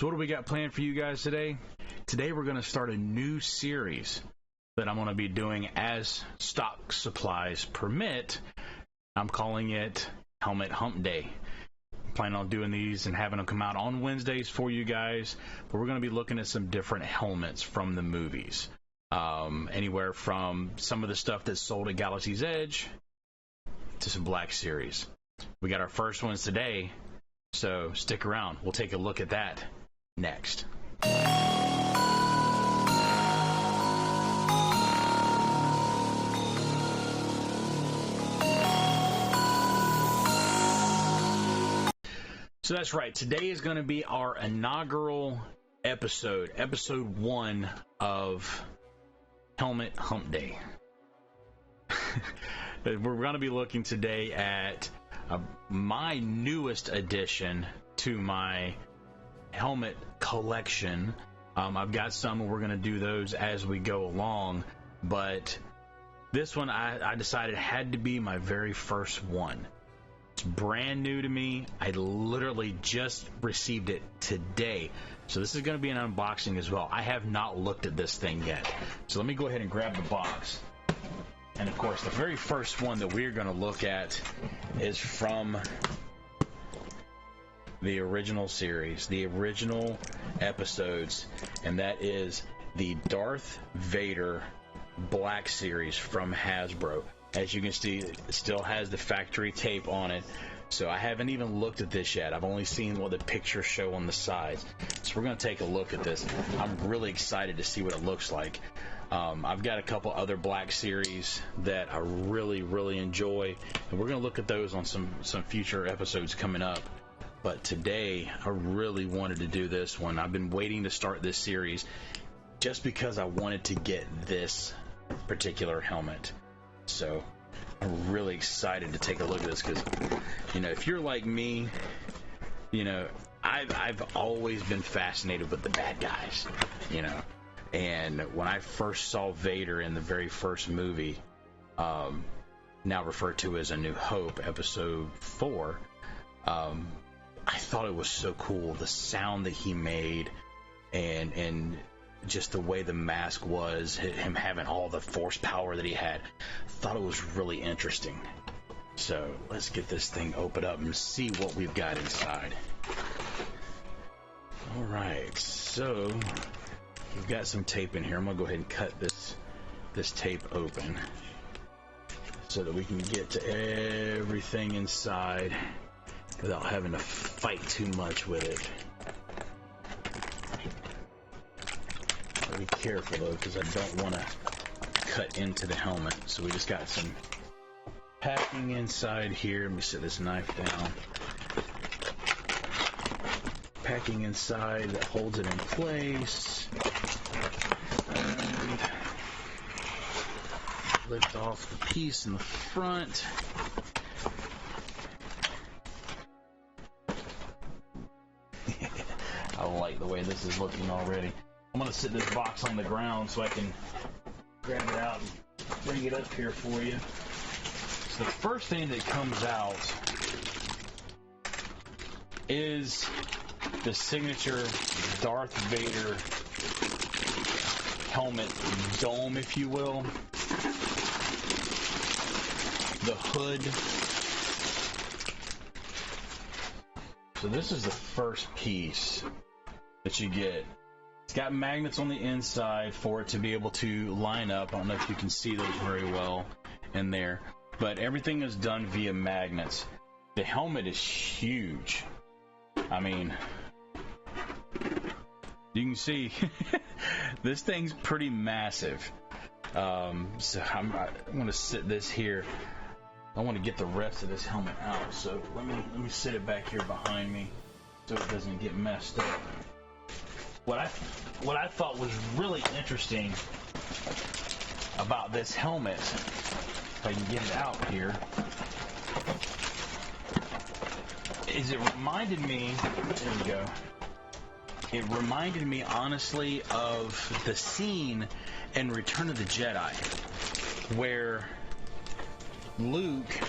So what do we got planned for you guys today? Today we're going to start a new series that I'm going to be doing as stock supplies permit. I'm calling it Helmet Humpday. Plan on doing these and having them come out on Wednesdays for you guys, but we're going to be looking at some different helmets from the movies. Anywhere from some of the stuff that's sold at Galaxy's Edge to some Black Series. We got our first ones today, so stick around. We'll take a look at that next. So that's right. Today is going to be our inaugural episode, episode 1 of Helmet Humpday. We're going to be looking today at my newest addition to my helmet collection. I've got some, and we're going to do those as we go along, but this one I decided had to be my very first one. It's brand new to me. I literally just received it today, so this is going to be an unboxing as well. I have not looked at this thing yet, so let me go ahead and grab the box. And of course, the very first one that we're going to look at is from the original series, the original episodes, and that is the Darth Vader Black Series from Hasbro. As you can see, it still has the factory tape on it, so I haven't even looked at this yet. I've only seen what the pictures show on the sides, so we're going to take a look at this. I'm really excited to see what it looks like. I've got a couple other Black Series that I really enjoy, and we're going to look at those on some future episodes coming up. But today, I really wanted to do this one. I've been waiting to start this series just because I wanted to get this particular helmet. So I'm really excited to take a look at this because, you know, if you're like me, you know, I've always been fascinated with the bad guys, you know. And when I first saw Vader in the very first movie, now referred to as A New Hope, episode 4, I thought it was so cool. The sound that he made and just the way the mask was, him having all the force power that he had, I thought it was really interesting. So let's get this thing opened up and see what we've got inside. Alright, so we've got some tape in here. I'm going to go ahead and cut this tape open so that we can get to everything inside without having to fight too much with it. I'll be careful though, because I don't want to cut into the helmet. So we just got some packing inside here. Let me set this knife down. Packing inside that holds it in place. And lift off the piece in the front. I like the way this is looking already. I'm going to sit this box on the ground so I can grab it out and bring it up here for you. So the first thing that comes out is the signature Darth Vader helmet dome, if you will. The hood. So this is the first piece that you get. It's got magnets on the inside for it to be able to line up. I don't know if you can see those very well in there, but everything is done via magnets. The helmet is huge. I mean, you can see this thing's pretty massive. So I'm going to sit this here. I want to get the rest of this helmet out, so let me sit it back here behind me so it doesn't get messed up. What I thought was really interesting about this helmet, if I can get it out here, is it reminded me, there we go, it reminded me honestly of the scene in Return of the Jedi where Luke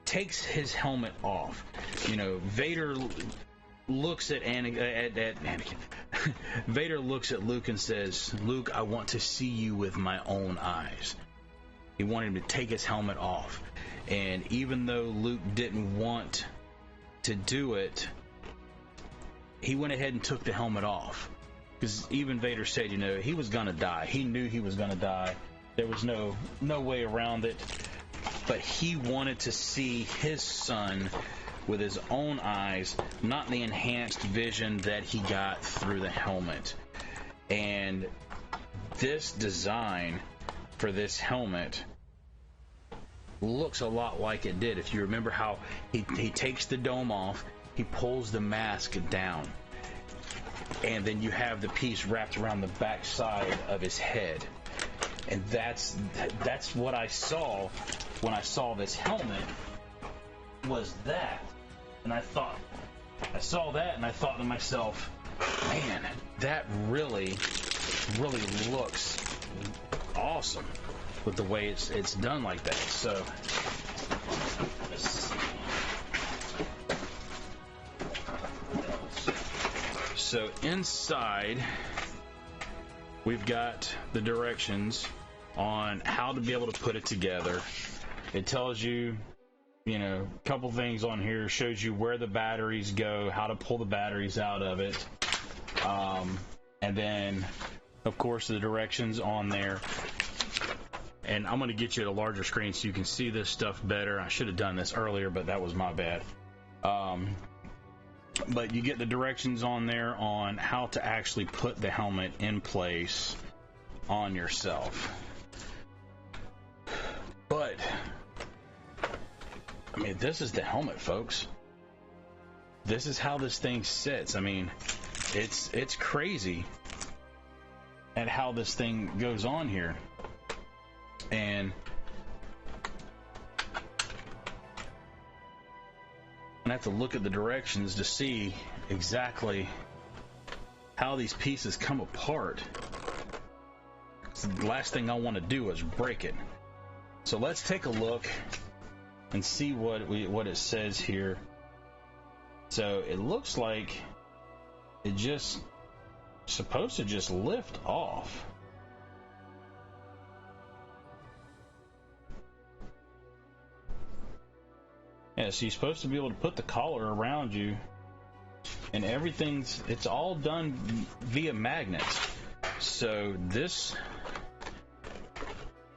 takes his helmet off. You know, Vader looks at Anakin. Vader looks at Luke and says, "Luke, I want to see you with my own eyes." He wanted him to take his helmet off. And even though Luke didn't want to do it, he went ahead and took the helmet off. Because even Vader said, he was going to die. He knew he was going to die. There was no way around it. But he wanted to see his son with his own eyes, not the enhanced vision that he got through the helmet. And this design for this helmet looks a lot like it did. If you remember how he takes the dome off, he pulls the mask down, and then you have the piece wrapped around the back side of his head. And that's what I saw when I saw this helmet, was that. And I saw that and I thought to myself, man, that really looks awesome with the way it's done like that. So let's see. So inside we've got the directions on how to be able to put it together. It tells you, a couple things on here, shows you where the batteries go, how to pull the batteries out of it, and then of course the directions on there. And I'm going to get you at a larger screen so you can see this stuff better. I should have done this earlier, but that was my bad. But you get the directions on there on how to actually put the helmet in place on yourself. But this is the helmet, folks. This is how this thing sits. It's crazy at how this thing goes on here. And I have to look at the directions to see exactly how these pieces come apart. So the last thing I want to do is break it. So let's take a look and see what it says here. So it looks like it just supposed to just lift off. Yeah, so you're supposed to be able to put the collar around you, and it's all done via magnets. So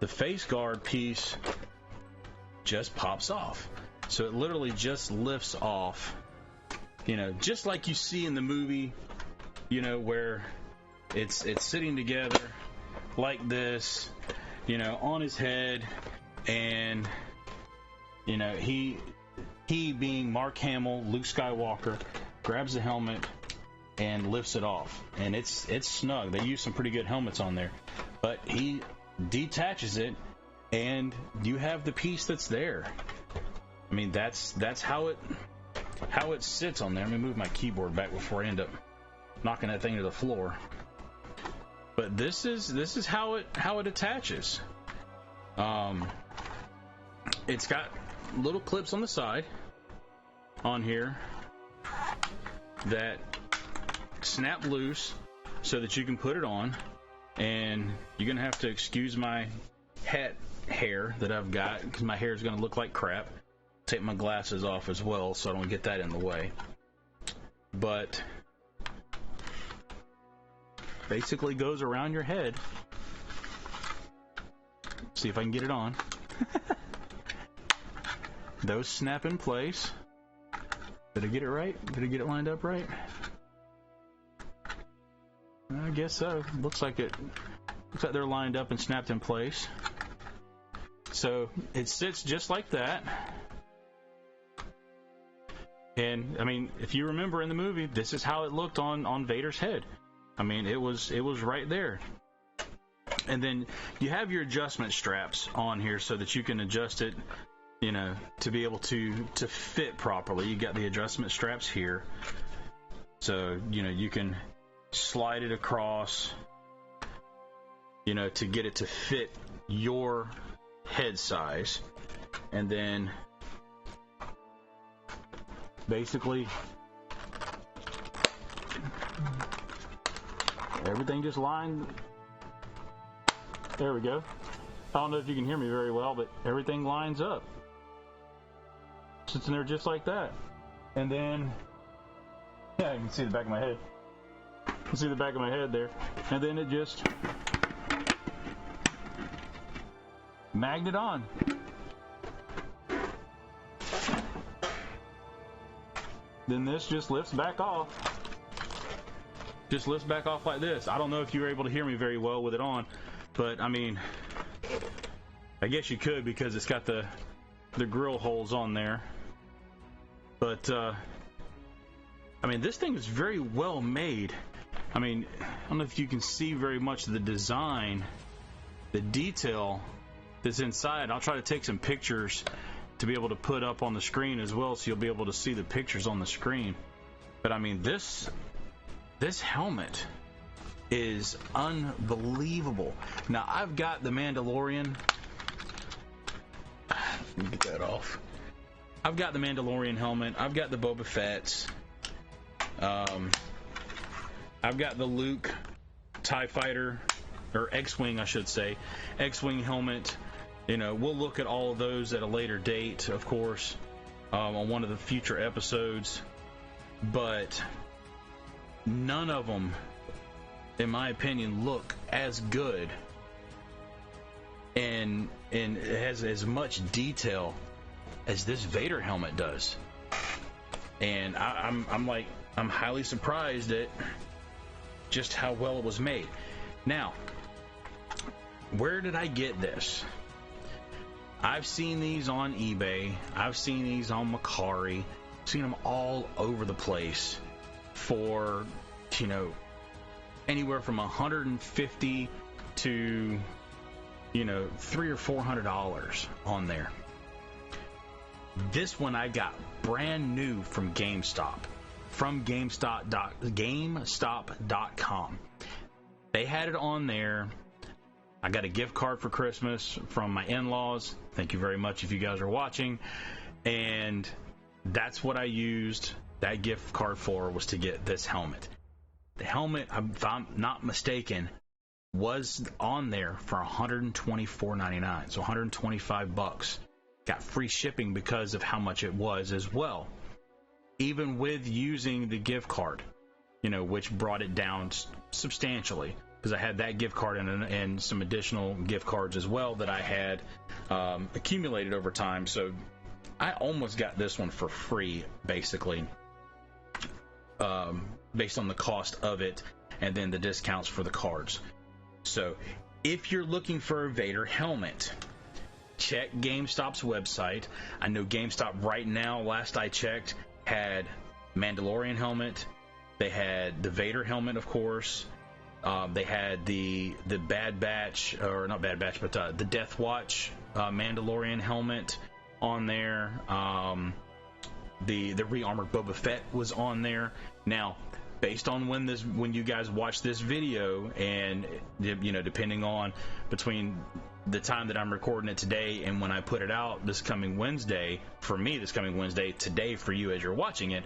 the face guard piece just pops off. So it literally just lifts off, just like you see in the movie, where it's sitting together like this, on his head, and he being Mark Hamill, Luke Skywalker, grabs the helmet and lifts it off, and it's snug. They use some pretty good helmets on there, but he detaches it, and you have the piece that's there. That's how it sits on there. Let me move my keyboard back before I end up knocking that thing to the floor. But this is how it attaches. It's got little clips on the side on here that snap loose so that you can put it on. And you're gonna have to excuse my hat hair that I've got, because my hair is gonna look like crap. Take my glasses off as well so I don't get that in the way. But basically goes around your head. See if I can get it on. Those snap in place. Did I get it right? Did I get it lined up right? I guess so. Looks like they're lined up and snapped in place. So it sits just like that. And if you remember in the movie, this is how it looked on Vader's head. It was right there. And then you have your adjustment straps on here so that you can adjust it, to be able to fit properly. You got the adjustment straps here, so you can slide it across, to get it to fit your head size. And then basically everything just lined. There we go. I don't know if you can hear me very well, but everything lines up. Sits in there just like that. And then, yeah, you can see the back of my head. You can see the back of my head there. And then it just magnet on. Then this just lifts back off. Just lifts back off like this. I don't know if you were able to hear me very well with it on, but I mean, I guess you could because it's got the grill holes on there. But I mean, this thing is very well made. I mean, I don't know if you can see very much of the design, the detail that's inside. I'll try to take some pictures to be able to put up on the screen as well, so you'll be able to see the pictures on the screen. But I mean, this helmet is unbelievable. Now, I've got the Mandalorian. Let me get that off. I've got the Mandalorian helmet. I've got the Boba Fett's. I've got the Luke TIE Fighter, or X-Wing, I should say. X-Wing helmet. You know, we'll look at all of those at a later date, of course, on one of the future episodes. But none of them, in my opinion, look as good and it has as much detail as this Vader helmet does. And I'm highly surprised at just how well it was made. Now, where did I get this? I've seen these on eBay. I've seen these on Macari. Seen them all over the place for, you know, anywhere from $150 to, you know, $300 or $400 on there. This one I got brand new from GameStop, from GameStop.com. They had it on there. I got a gift card for Christmas from my in-laws. Thank you very much if you guys are watching. And that's what I used that gift card for, was to get this helmet. The helmet, if I'm not mistaken, was on there for $124.99, so $125. Got free shipping because of how much it was as well, even with using the gift card, you know, which brought it down substantially, because I had that gift card and some additional gift cards as well that I had accumulated over time. So I almost got this one for free, basically, based on the cost of it and then the discounts for the cards. So if you're looking for a Vader helmet, check GameStop's website. I know GameStop right now, last I checked, had Mandalorian helmet. They had the Vader helmet, of course. They had the Bad Batch, or not Bad Batch, but the Death Watch Mandalorian helmet on there. The re-armored Boba Fett was on there. Now, based on when you guys watch this video, and you know, depending on between the time that I'm recording it today and when I put it out this coming Wednesday, for me this coming Wednesday, today for you as you're watching it,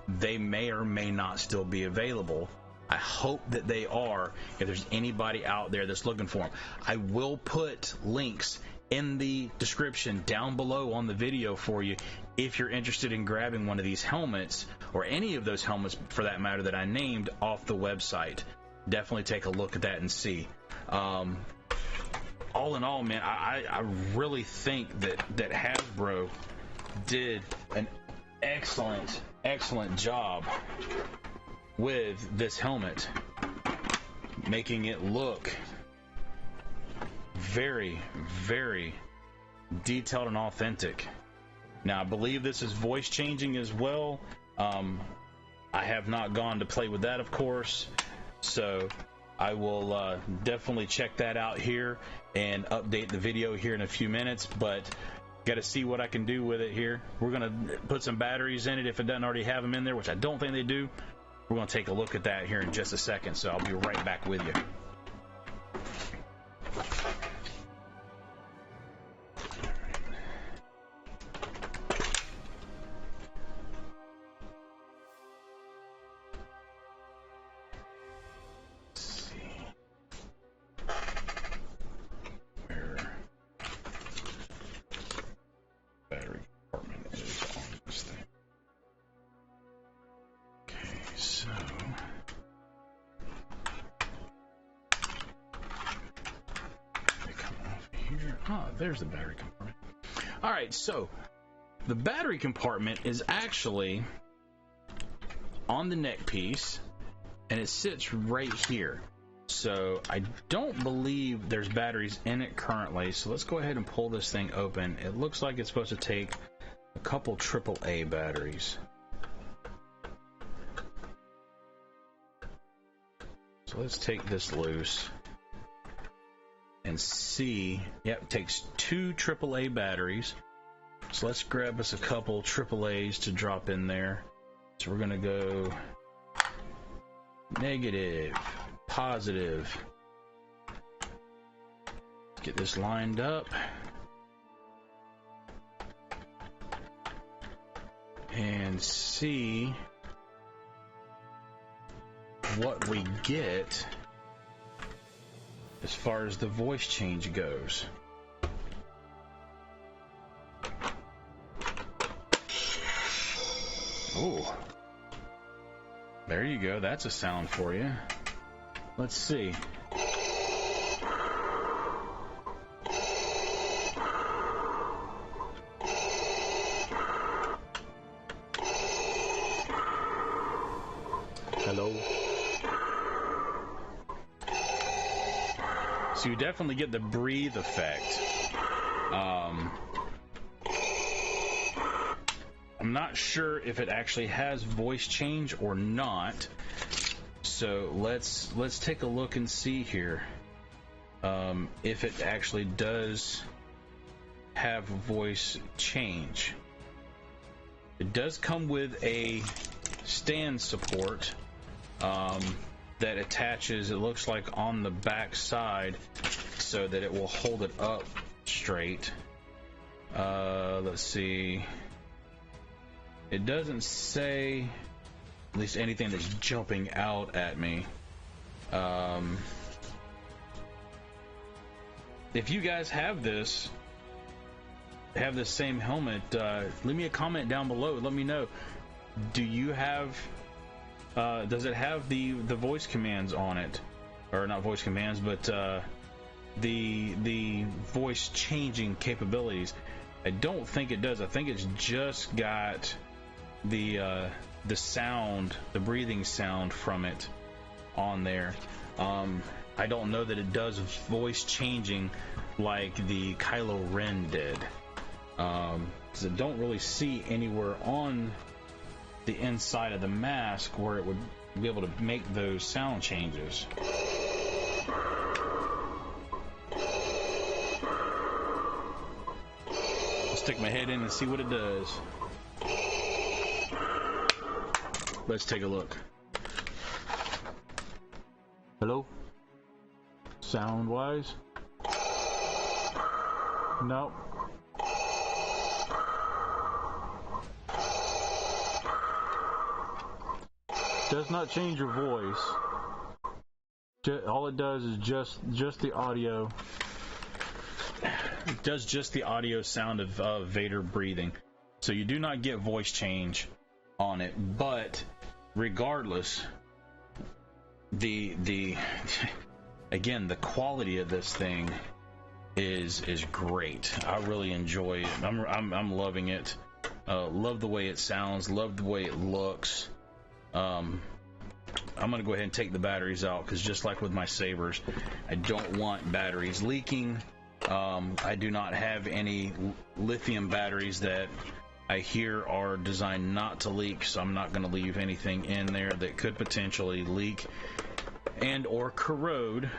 they may or may not still be available. I hope that they are, if there's anybody out there that's looking for them. I will put links in the description down below on the video for you if you're interested in grabbing one of these helmets, or any of those helmets for that matter that I named off the website. Definitely take a look at that and see. All in all, man, I really think that Hasbro did an excellent job with this helmet, making it look very, very detailed and authentic. Now, I believe this is voice changing as well. I have not gone to play with that, of course, so I will definitely check that out here and update the video here in a few minutes, but got to see what I can do with it here. We're going to put some batteries in it if it doesn't already have them in there, which I don't think they do. We're going to take a look at that here in just a second, so I'll be right back with you. Oh, there's the battery compartment. All right, so the battery compartment is actually on the neck piece, and it sits right here. So I don't believe there's batteries in it currently. So let's go ahead and pull this thing open. It looks like it's supposed to take a couple AAA batteries. So let's take this loose and see. Yep, it takes 2 AAA batteries. So let's grab us a couple AAAs to drop in there. So we're gonna go negative, positive. Let's get this lined up. And see what we get as far as the voice change goes. Oh, there you go. That's a sound for you. Let's see. Hello. So you definitely get the breathe effect. I'm not sure if it actually has voice change or not. So let's take a look and see here if it actually does have voice change. It does come with a stand support that attaches, it looks like, on the back side so that it will hold it up straight. Let's see. It doesn't say at least anything that's jumping out at me. If you guys have this same helmet, leave me a comment down below. Let me know. Do you have does it have the voice commands on it, or not voice commands, but the voice changing capabilities? I don't think it does. I think it's just got the sound, the breathing sound from it on there. I don't know that it does voice changing like the Kylo Ren did, because I don't really see anywhere on the inside of the mask where it would be able to make those sound changes. I'll stick my head in and see what it does. Let's take a look. Hello? Sound wise? No. Does not change your voice. All it does is just the audio. It does just the audio sound of Vader breathing. So you do not get voice change on it, but regardless, the again, the quality of this thing is great. I really enjoy it. I'm loving it. Love the way it sounds. Love the way it looks. I'm gonna go ahead and take the batteries out, because just like with my sabers, I don't want batteries leaking. I do not have any lithium batteries that I hear are designed not to leak, so I'm not going to leave anything in there that could potentially leak and or corrode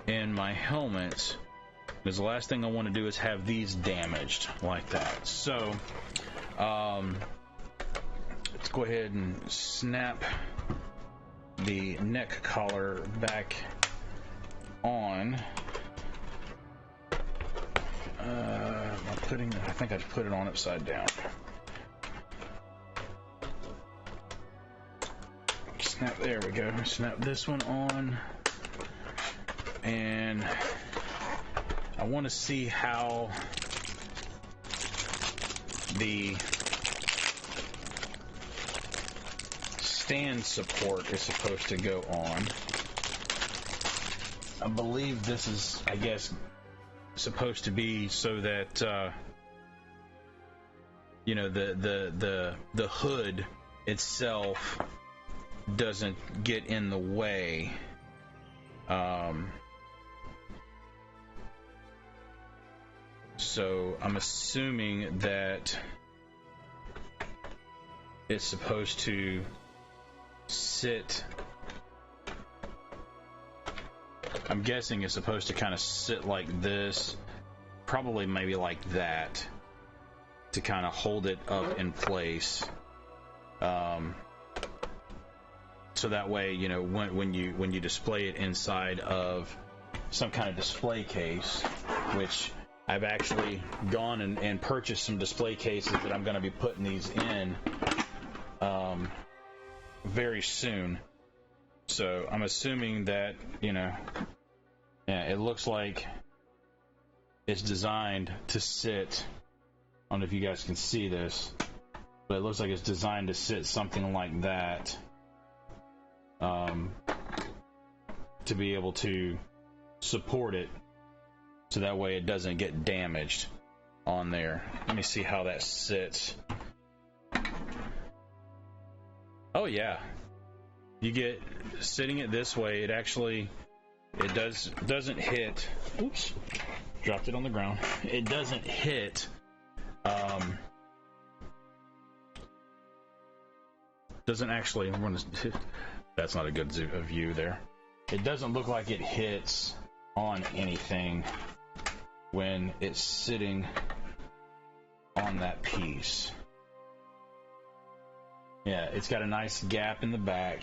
in my helmets, because the last thing I want to do is have these damaged like that. So let's go ahead and snap the neck collar back on. I think I put it on upside down. Snap, there we go. Snap this one on. And I want to see how the stand support is supposed to go on. I believe this is, I guess, supposed to be so that you know, the hood itself doesn't get in the way. So I'm assuming that it's supposed to sit. I'm guessing it's supposed to kind of sit like this, probably maybe like that, to kind of hold it up in place. So that way, you know, when you display it inside of some kind of display case, which I've actually gone and purchased some display cases that I'm going to be putting these in very soon. So I'm assuming that, you know, yeah, it looks like it's designed to sit. I don't know if you guys can see this, but it looks like it's designed to sit something like that, to be able to support it, so that way it doesn't get damaged on there. Let me see how that sits. Oh yeah, you get sitting it this way. It actually, it doesn't hit. Oops, dropped it on the ground. It doesn't hit. Doesn't actually. That's not a good view there. It doesn't look like it hits on anything when it's sitting on that piece. Yeah, it's got a nice gap in the back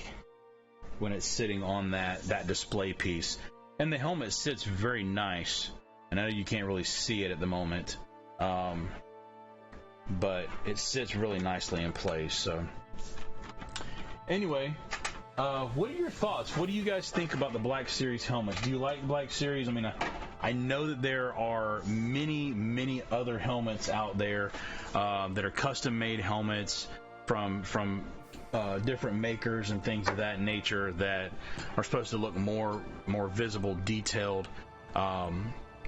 when it's sitting on that display piece. And the helmet sits very nice. And I know you can't really see it at the moment, but it sits really nicely in place. So anyway, what are your thoughts? What do you guys think about the Black Series helmets? Do you like Black Series? I mean, I know that there are many other helmets out there that are custom-made helmets from different makers and things of that nature that are supposed to look more visible, detailed.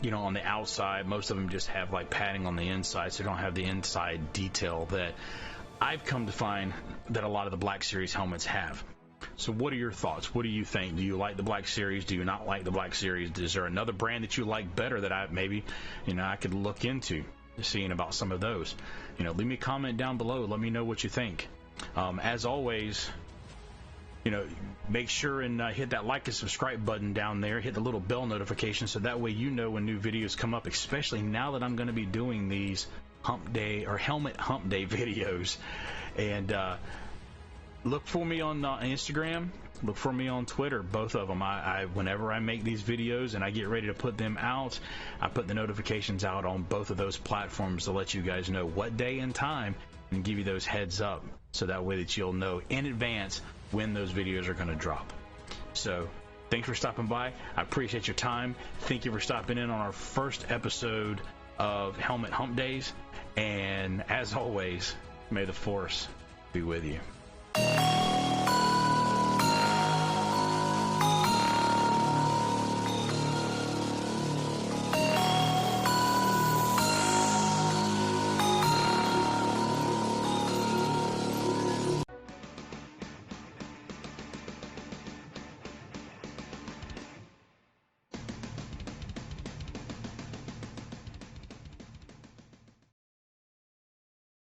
You know, on the outside. Most of them just have like padding on the inside, so they don't have the inside detail that I've come to find that a lot of the Black Series helmets have. So what are your thoughts? What do you think? Do you like the Black Series? Do you not like the Black Series? Is there another brand that you like better that I could look into seeing about some of those? You know, leave me a comment down below. Let me know what you think. As always, you know, make sure and hit that like and subscribe button down there. Hit the little bell notification so that way you know when new videos come up, especially now that I'm going to be doing these Hump Day or Helmet Hump Day videos. And look for me on Instagram. Look for me on Twitter, both of them. Whenever I make these videos and I get ready to put them out, I put the notifications out on both of those platforms to let you guys know what day and time and give you those heads up, so that way that you'll know in advance when those videos are going to drop. So thanks for stopping by. I appreciate your time. Thank you for stopping in on our first episode of Helmet Hump Days. And as always, may the Force be with you.